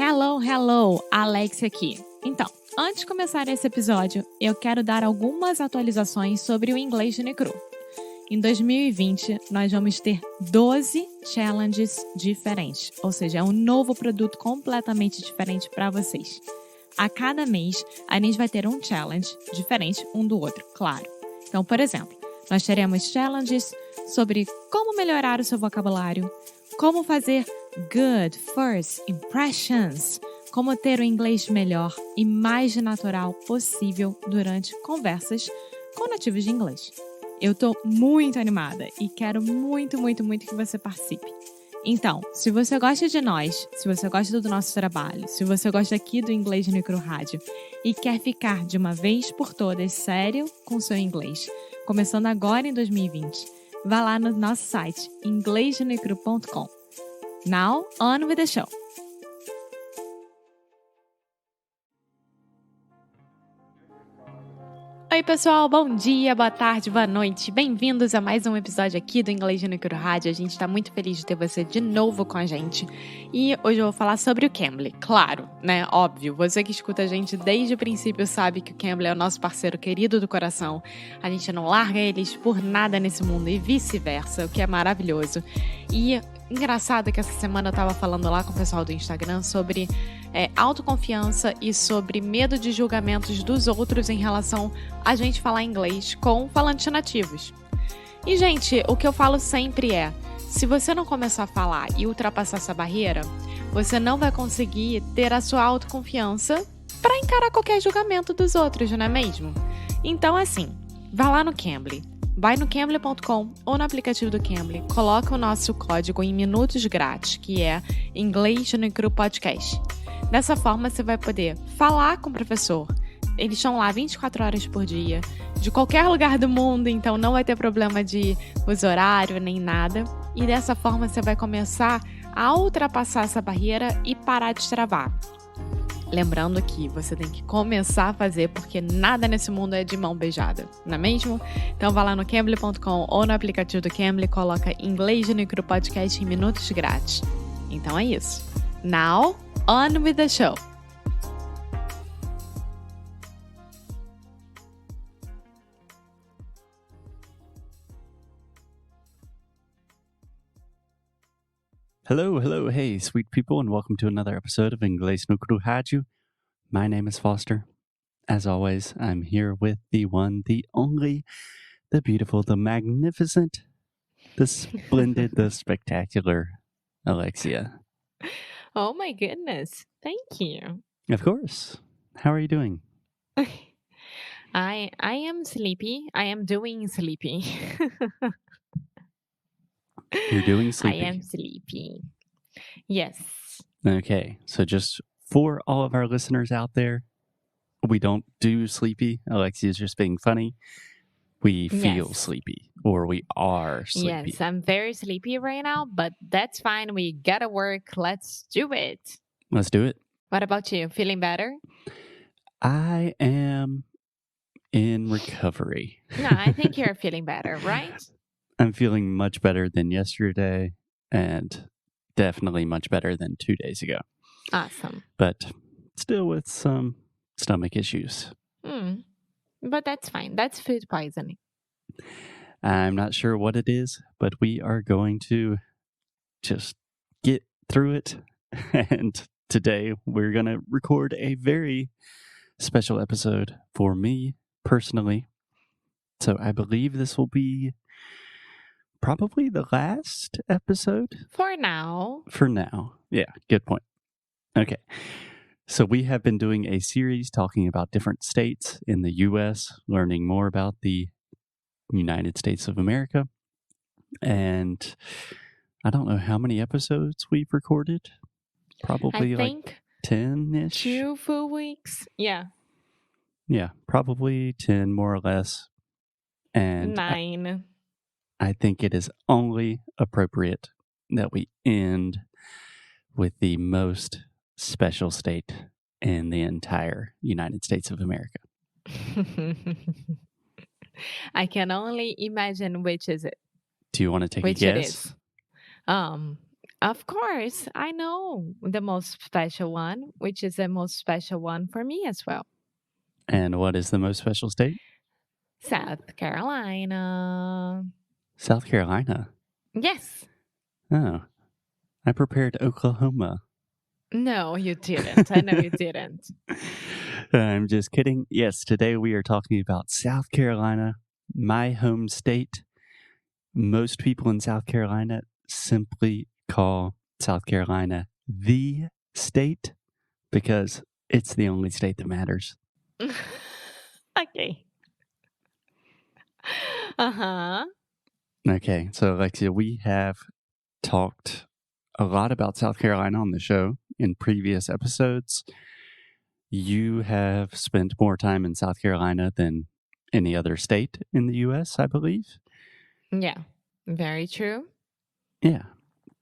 Hello, Alexia aqui. Então, antes de começar esse episódio, eu quero dar algumas atualizações sobre o inglês de Necru. Em 2020, nós vamos ter 12 challenges diferentes, ou seja, é um novo produto completamente diferente para vocês. A cada mês, a gente vai ter um challenge diferente um do outro, claro. Então, por exemplo, nós teremos challenges sobre como melhorar o seu vocabulário, como fazer good first impressions, como ter o inglês melhor e mais natural possível durante conversas com nativos de inglês. Eu estou muito animada e quero muito que você participe. Então, se você gosta de nós, se você gosta do nosso trabalho, se você gosta aqui do Inglês no Micro Rádio e quer ficar de uma vez por todas sério com seu inglês, começando agora em 2020, vá lá no nosso site inglesdenecru.com. Now, on with the show! Oi pessoal, bom dia, boa tarde, boa noite. Bem-vindos a mais um episódio aqui do Inglês no Micro Rádio. A gente está muito feliz de ter você de novo com a gente. E hoje eu vou falar sobre o Cambly. Claro, né? Óbvio, você que escuta a gente desde o princípio sabe que o Cambly é o nosso parceiro querido do coração. A gente não larga eles por nada nesse mundo e vice-versa, o que é maravilhoso. E engraçado que essa semana eu estava falando lá com o pessoal do Instagram sobre autoconfiança e sobre medo de julgamentos dos outros em relação a gente falar inglês com falantes nativos. E, gente, o que eu falo sempre é, se você não começar a falar e ultrapassar essa barreira, você não vai conseguir ter a sua autoconfiança para encarar qualquer julgamento dos outros, não é mesmo? Então, assim, vá lá no Cambly. Vai no cambly.com ou no aplicativo do Cambly, coloca o nosso código em minutos grátis, que é Inglês no Micro Podcast. Dessa forma, você vai poder falar com o professor. Eles estão lá 24 horas por dia, de qualquer lugar do mundo, então não vai ter problema de uso horário nem nada. E dessa forma, você vai começar a ultrapassar essa barreira e parar de travar. Lembrando que você tem que começar a fazer, porque nada nesse mundo é de mão beijada, não é mesmo? Então vá lá no cambly.com ou no aplicativo do Cambly, coloca Inglês no Micro Podcast em minutos grátis. Então é isso. Now, on with the show! Hello, hey, sweet people, and welcome to another episode of Inglês no Micro Rádio. My name is Foster. As always, I'm here with the one, the only, the beautiful, the magnificent, the splendid, the spectacular Alexia. Oh my goodness, thank you. Of course. How are you doing? I am sleepy. I am doing sleepy. You're doing sleepy. I am sleepy. Yes. Okay, so just for all of our listeners out there, we don't do sleepy. Alexia's just being funny. We feel sleepy, or we are sleepy. Yes, I'm very sleepy right now, but that's fine. We gotta work. Let's do it. Let's do it. What about you? Feeling better? I am in recovery. No, I think you're feeling better, right? I'm feeling much better than yesterday and definitely much better than 2 days ago. Awesome. But still with some stomach issues. But that's fine. That's food poisoning. I'm not sure what it is, but we are going to just get through it. And today we're going to record a very special episode for me personally. So I believe this will be probably the last episode. For now. For now. Yeah, good point. Okay. So we have been doing a series talking about different states in the U.S., learning more about the United States of America. And I don't know how many episodes we've recorded. Probably like 10-ish. 2 full weeks. Yeah. Yeah, probably 10 more or less. And 9. I think it is only appropriate that we end with the most special state in the entire United States of America. I can only imagine which is it. Do you want to take Which a it guess? is. Of course, I know the most special one, which is the most special one for me as well. And what is the most special state? South Carolina. South Carolina. Yes. Oh, I prepared Oklahoma. No, you didn't. I know you didn't. I'm just kidding. Yes, today we are talking about South Carolina, my home state. Most people in South Carolina simply call South Carolina the state because it's the only state that matters. Okay. Uh-huh. Okay, so Alexia, we have talked a lot about South Carolina on the show in previous episodes. You have spent more time in South Carolina than any other state in the U.S., I believe. Yeah, very true. Yeah.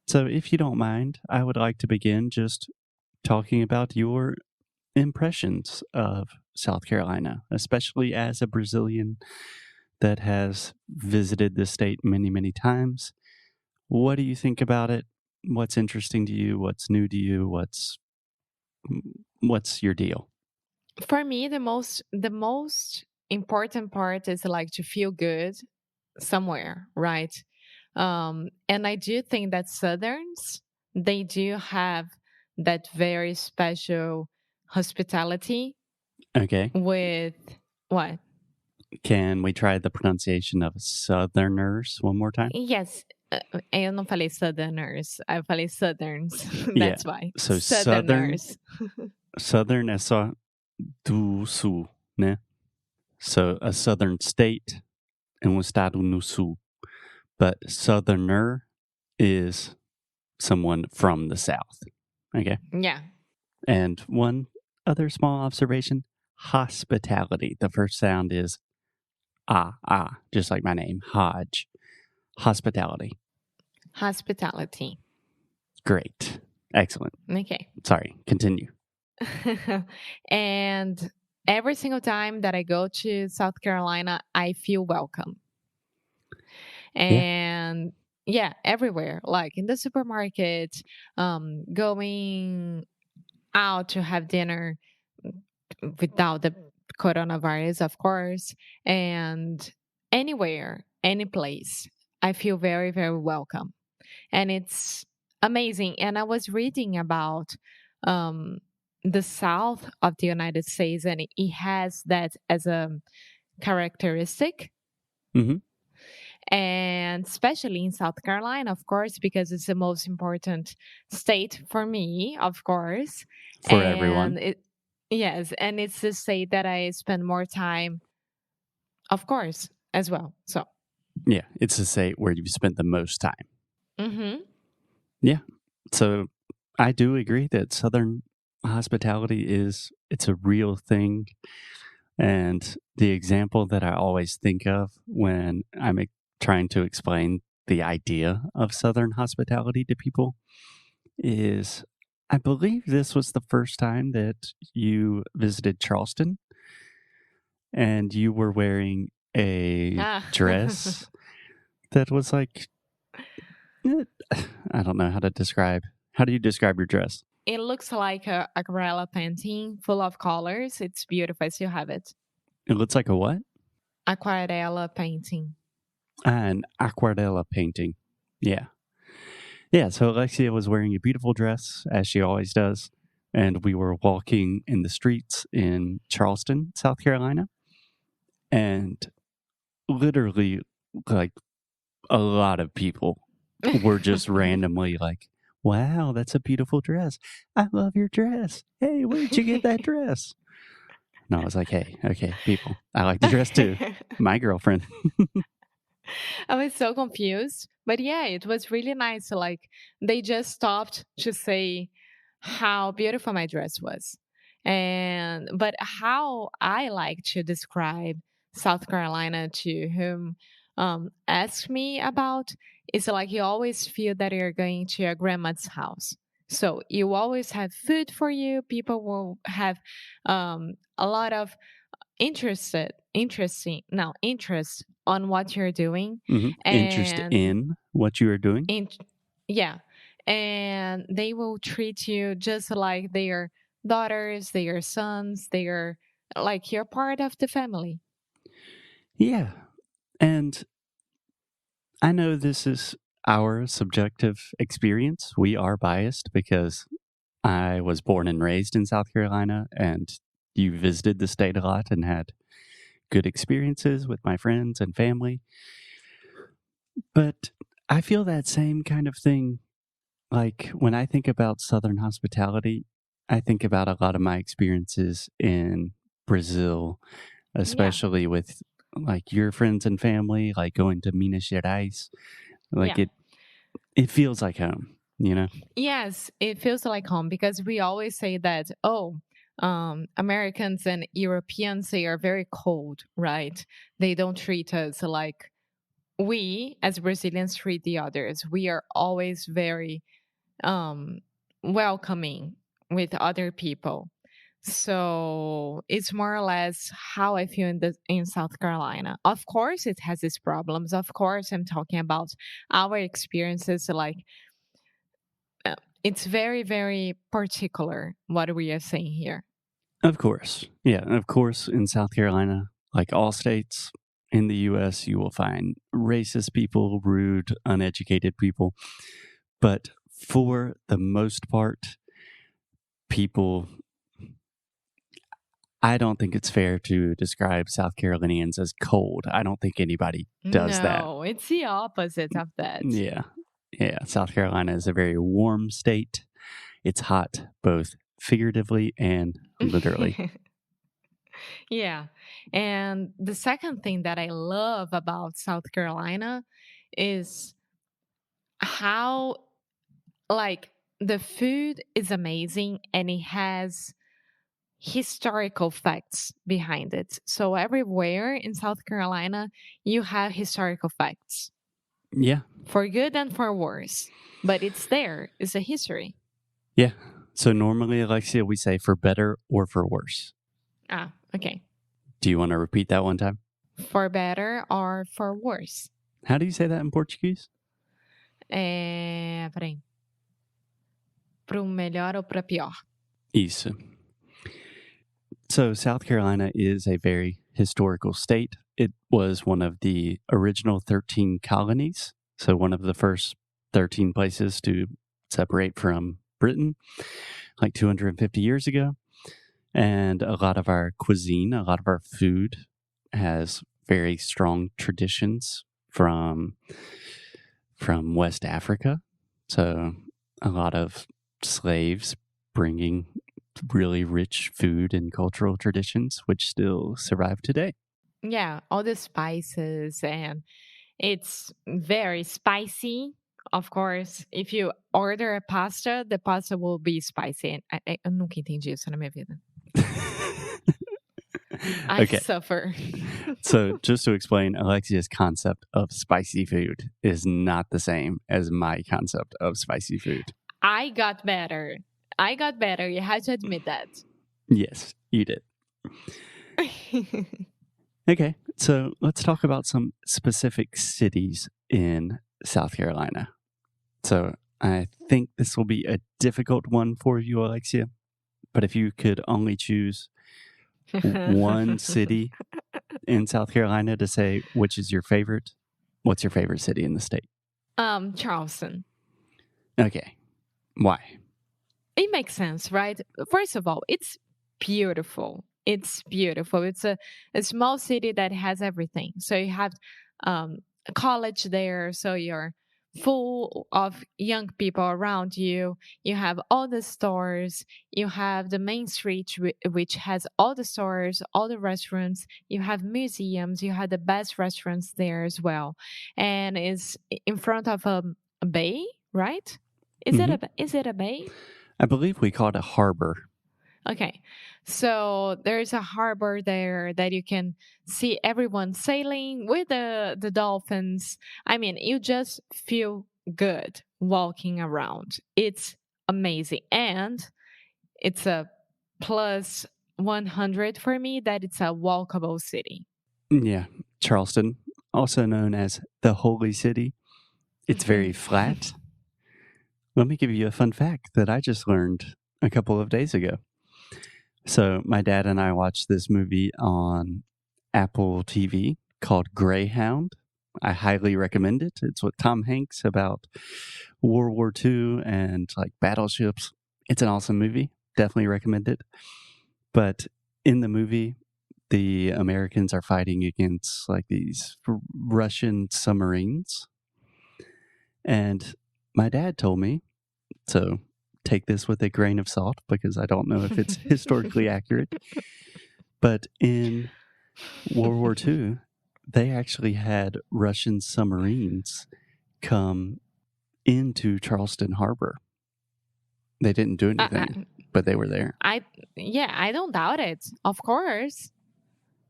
So if you don't mind, I would like to begin just talking about your impressions of South Carolina, especially as a Brazilian that has visited the state many, many times. What do you think about it? What's interesting to you? What's new to you? What's your deal? For me, the most important part is like to feel good somewhere, right? And I do think that Southerns, they do have that very special hospitality Okay. with what? Can we try the pronunciation of Southerners one more time? Yes, eu não falei Southerners, eu falei Southerns. Yeah. That's why. So Southerners. Southern é só do sul, né? So a southern state and estado no sul. But southerner is someone from the south. Okay. Yeah. And one other small observation, hospitality. The first sound is just like my name, Hodge. Hospitality. Hospitality. Great. Excellent. Okay. Sorry, continue. And every single time that I go to South Carolina, I feel welcome. And yeah, everywhere, like in the supermarket, going out to have dinner without the coronavirus, of course, and anywhere, any place, I feel very, very welcome. And it's amazing. And I was reading about the South of the United States, and it has that as a characteristic. Mm-hmm. And especially in South Carolina, of course, because it's the most important state for me, of course. For everyone. Yes, and it's the state that I spend more time, of course, as well. So yeah, it's the state where you've spent the most time. Mm-hmm. Yeah. So I do agree that Southern hospitality it's a real thing. And the example that I always think of when I'm trying to explain the idea of Southern hospitality to people is I believe this was the first time that you visited Charleston and you were wearing a dress that was like, I don't know how to describe. How do you describe your dress? It looks like a aquarella painting full of colors. It's beautiful. I still have it. It looks like a what? Aquarella painting. An aquarella painting. Yeah. Yeah, so Alexia was wearing a beautiful dress, as she always does, and we were walking in the streets in Charleston, South Carolina, and literally, like, a lot of people were just randomly like, wow, that's a beautiful dress. I love your dress. Hey, where'd you get that dress? And I was like, hey, okay, people, I like the dress too. My girlfriend. I was so confused. But yeah, it was really nice. Like, they just stopped to say how beautiful my dress was. But how I like to describe South Carolina to whom asks me about is like you always feel that you're going to your grandma's house. So you always have food for you. People will have a lot of interest on what you're doing. Interest in what you are doing? Yeah. and they will treat you just like their daughters, their sons, they're like you're part of the family. Yeah. And I know this is our subjective experience. We are biased because I was born and raised in South Carolina, and you visited the state a lot and had good experiences with my friends and family. But I feel that same kind of thing. Like when I think about Southern hospitality, I think about a lot of my experiences in Brazil, Yeah, especially with like your friends and family, like going to Minas Gerais. Like yeah. it feels like home, you know? Yes, it feels like home because we always say that, oh, Americans and Europeans, they are very cold, right? They don't treat us like we as Brazilians treat the others. We are always very um, welcoming with other people. So it's more or less how I feel in South Carolina. Of course, it has its problems. Of course, I'm talking about our experiences. Like it's very, very particular what we are saying here. Of course. Yeah. Of course, in South Carolina, like all states in the US, you will find racist people, rude, uneducated people. But for the most part, people, I don't think it's fair to describe South Carolinians as cold. I don't think anybody does that. No, it's the opposite of that. Yeah. Yeah. South Carolina is a very warm state. It's hot, both figuratively and literally. Yeah. And the second thing that I love about South Carolina is how, like, the food is amazing and it has historical facts behind it. So, everywhere in South Carolina, you have historical facts Yeah. for good and for worse, but it's there, it's a history. Yeah. So normally, Alexia, we say for better or for worse. Ah, okay. Do you want to repeat that one time? For better or for worse. How do you say that in Portuguese? Peraí. Para melhor ou para pior? Isso. So South Carolina is a very historical state. It was one of the original 13 colonies. So one of the first 13 places to separate from Britain, like 250 years ago. And a lot of our cuisine, a lot of our food has very strong traditions from West Africa. So a lot of slaves bringing really rich food and cultural traditions, which still survive today. Yeah, all the spices, and it's very spicy. Of course, if you order a pasta, the pasta will be spicy. Eu nunca entendi isso na minha vida. I Okay, suffer. so just to explain, Alexia's concept of spicy food is not the same as my concept of spicy food. I got better. You have to admit that. Yes, you did. Okay, so let's talk about some specific cities in South Carolina. So I think this will be a difficult one for you, Alexia. But if you could only choose one city in South Carolina to say which is your favorite, what's your favorite city in the state? Charleston. Okay, why? It makes sense, right? First of all, it's beautiful. It's beautiful. It's a small city that has everything. So you have a college there, so you're full of young people around you. You have all the stores. You have the main street, which has all the stores, all the restaurants. You have museums. You have the best restaurants there as well, and is in front of a bay, right? Is it a bay? I believe we call it a harbor. Okay. So there's a harbor there that you can see everyone sailing with the dolphins. I mean, you just feel good walking around. It's amazing. And it's a plus 100 for me that it's a walkable city. Yeah, Charleston, also known as the Holy City. It's very flat. Let me give you a fun fact that I just learned a couple of days ago. So my dad and I watched this movie on Apple TV called Greyhound. I highly recommend it. It's with Tom Hanks about World War II and like battleships. It's an awesome movie. Definitely recommend it. But in the movie, the Americans are fighting against like these Russian submarines. And my dad told me, so take this with a grain of salt because I don't know if it's historically accurate. But in World War II, they actually had Russian submarines come into Charleston Harbor. They didn't do anything, but they were there. I don't doubt it. Of course.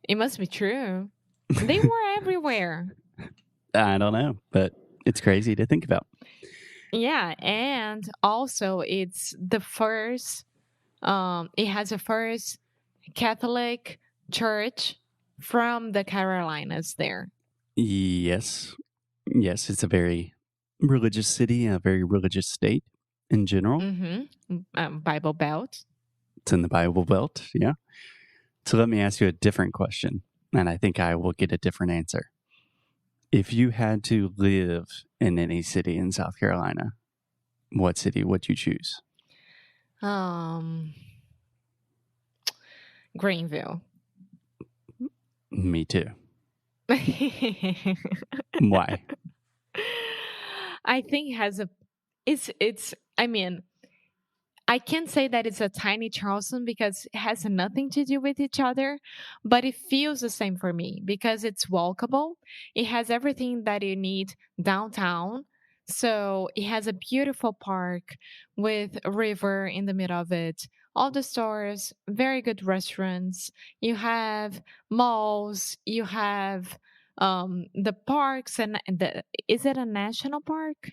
It must be true. They were everywhere. I don't know, but it's crazy to think about. Yeah, and also it's the first, it has the first Catholic church from the Carolinas there. Yes. Yes, it's a very religious city, a very religious state in general. Bible Belt. It's in the Bible Belt, yeah. So let me ask you a different question, and I think I will get a different answer. If you had to live in any city in South Carolina, what city would you choose? Greenville. Me too. Why? I think I can't say that it's a tiny Charleston because it has nothing to do with each other, but it feels the same for me because it's walkable. It has everything that you need downtown. So it has a beautiful park with a river in the middle of it. All the stores, very good restaurants. You have malls. You have the parks is it a national park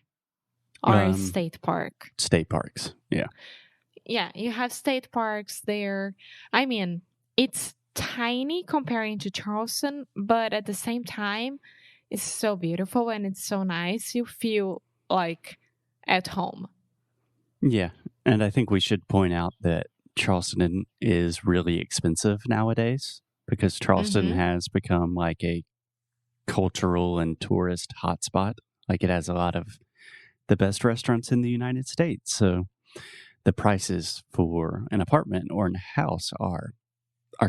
or a state park? State parks, yeah. Yeah, you have state parks there. I mean, it's tiny comparing to Charleston, but at the same time, it's so beautiful and it's so nice. You feel like at home. Yeah, and I think we should point out that Charleston is really expensive nowadays because Charleston has become like a cultural and tourist hotspot. Like it has a lot of the best restaurants in the United States. So the prices for an apartment or a house are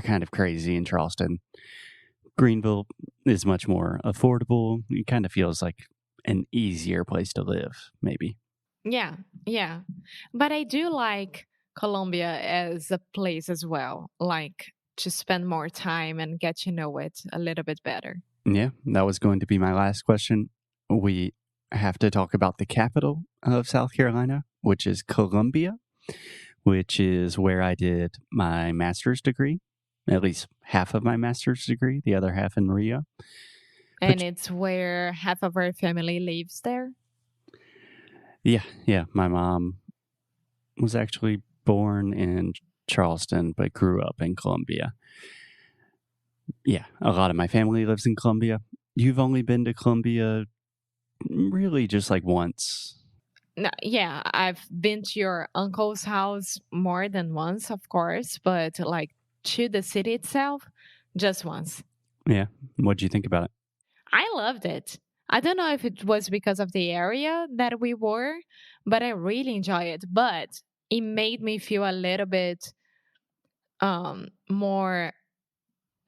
kind of crazy in Charleston. Greenville is much more affordable. It kind of feels like an easier place to live, maybe. Yeah. But I do like Colombia as a place as well, like to spend more time and get to know it a little bit better. Yeah, that was going to be my last question. We have to talk about the capital of South Carolina, which is Columbia, which is where I did my master's degree, at least half of my master's degree, the other half in Rio. And it's where half of our family lives there? Yeah. My mom was actually born in Charleston, but grew up in Columbia. Yeah, a lot of my family lives in Columbia. You've only been to Columbia really just like once. No, yeah, I've been to your uncle's house more than once, of course, but like to the city itself, just once. Yeah. What'd you think about it? I loved it. I don't know if it was because of the area that we were, but I really enjoy it. But it made me feel a little bit more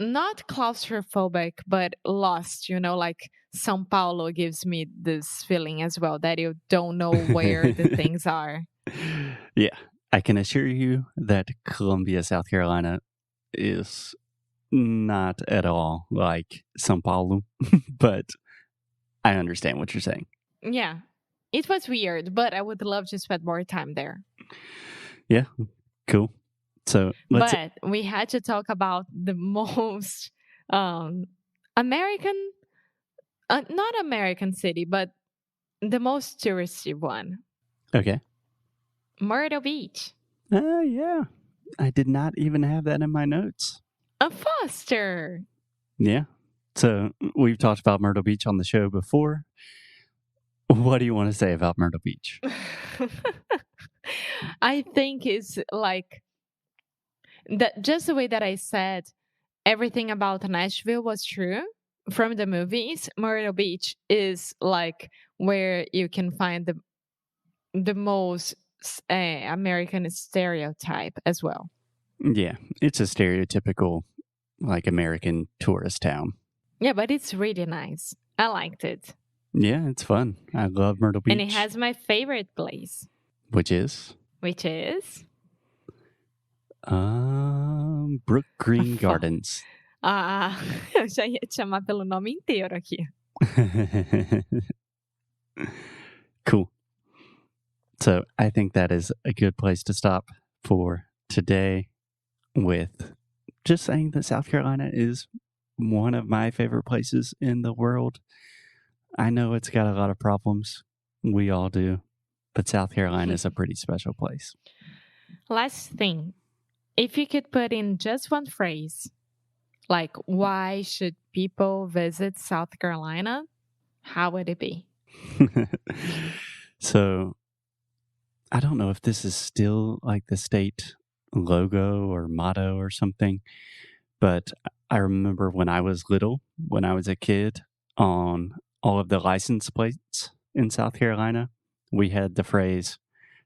not claustrophobic, but lost, like São Paulo gives me this feeling as well that you don't know where the things are. Yeah, I can assure you that Columbia, South Carolina is not at all like São Paulo, but I understand what you're saying. Yeah, it was weird, but I would love to spend more time there. Yeah, cool. So but we had to talk about the most American, not American city, but the most touristy one. Okay. Myrtle Beach. Yeah. I did not even have that in my notes. A Foster. Yeah. So we've talked about Myrtle Beach on the show before. What do you want to say about Myrtle Beach? I think it's like just the way that I said everything about Nashville was true from the movies. Myrtle Beach is like where you can find the most American stereotype as well. Yeah, it's a stereotypical like American tourist town. Yeah, but it's really nice. I liked it. Yeah, it's fun. I love Myrtle Beach. And it has my favorite place. Which is? Brook Green Gardens. Eu já ia te chamar pelo nome inteiro aqui. Cool. So I think that is a good place to stop for today with just saying that South Carolina is one of my favorite places in the world. I know it's got a lot of problems. We all do. But South Carolina is a pretty special place. Last thing, if you could put in just one phrase, like why should people visit South Carolina, how would it be? So I don't know if this is still like the state logo or motto or something, but I remember when I was little, when I was a kid, on all of the license plates in South Carolina, we had the phrase,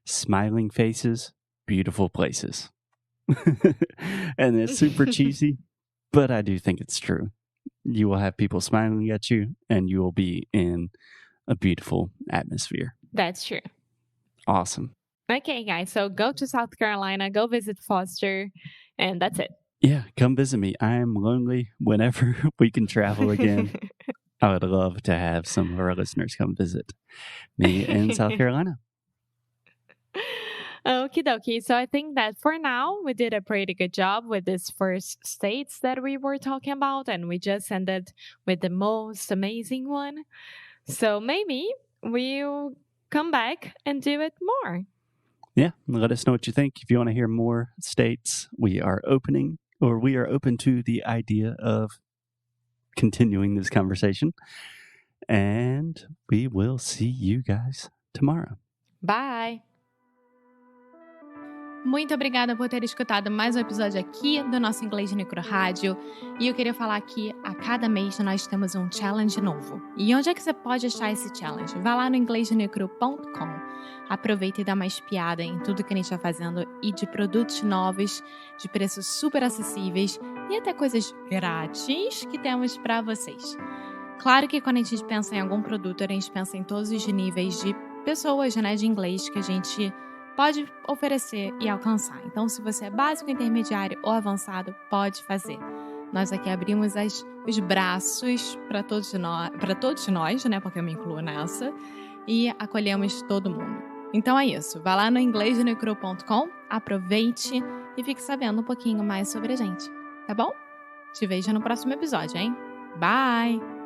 smiling faces, beautiful places. And it's super cheesy, but I do think it's true. You will have people smiling at you, and you will be in a beautiful atmosphere. That's true. Awesome. Okay, guys, so go to South Carolina, go visit Foster, and that's it. Yeah, come visit me. I am lonely. Whenever we can travel again, I would love to have some of our listeners come visit me in South Carolina. Okie dokie. So I think that for now, we did a pretty good job with these first states that we were talking about, and we just ended with the most amazing one. So maybe we'll come back and do it more. Yeah, let us know what you think. If you want to hear more states, we are open to the idea of continuing this conversation. And we will see you guys tomorrow. Bye! Muito obrigada por ter escutado mais um episódio aqui do nosso Inglês no Micro Rádio. E eu queria falar que a cada mês nós temos um challenge novo. E onde é que você pode achar esse challenge? Vá lá no inglesnomicro.com. Aproveita e dá uma espiada em tudo que a gente está fazendo e de produtos novos, de preços super acessíveis e até coisas grátis que temos para vocês. Claro que quando a gente pensa em algum produto, a gente pensa em todos os níveis de pessoas, né, de inglês que a gente pode oferecer e alcançar. Então, se você é básico, intermediário ou avançado, pode fazer. Nós aqui abrimos os braços para todos nós, né, porque eu me incluo nessa, e acolhemos todo mundo. Então é isso, vá lá no inglesnomicro.com, aproveite e fique sabendo um pouquinho mais sobre a gente, tá bom? Te vejo no próximo episódio, hein? Bye!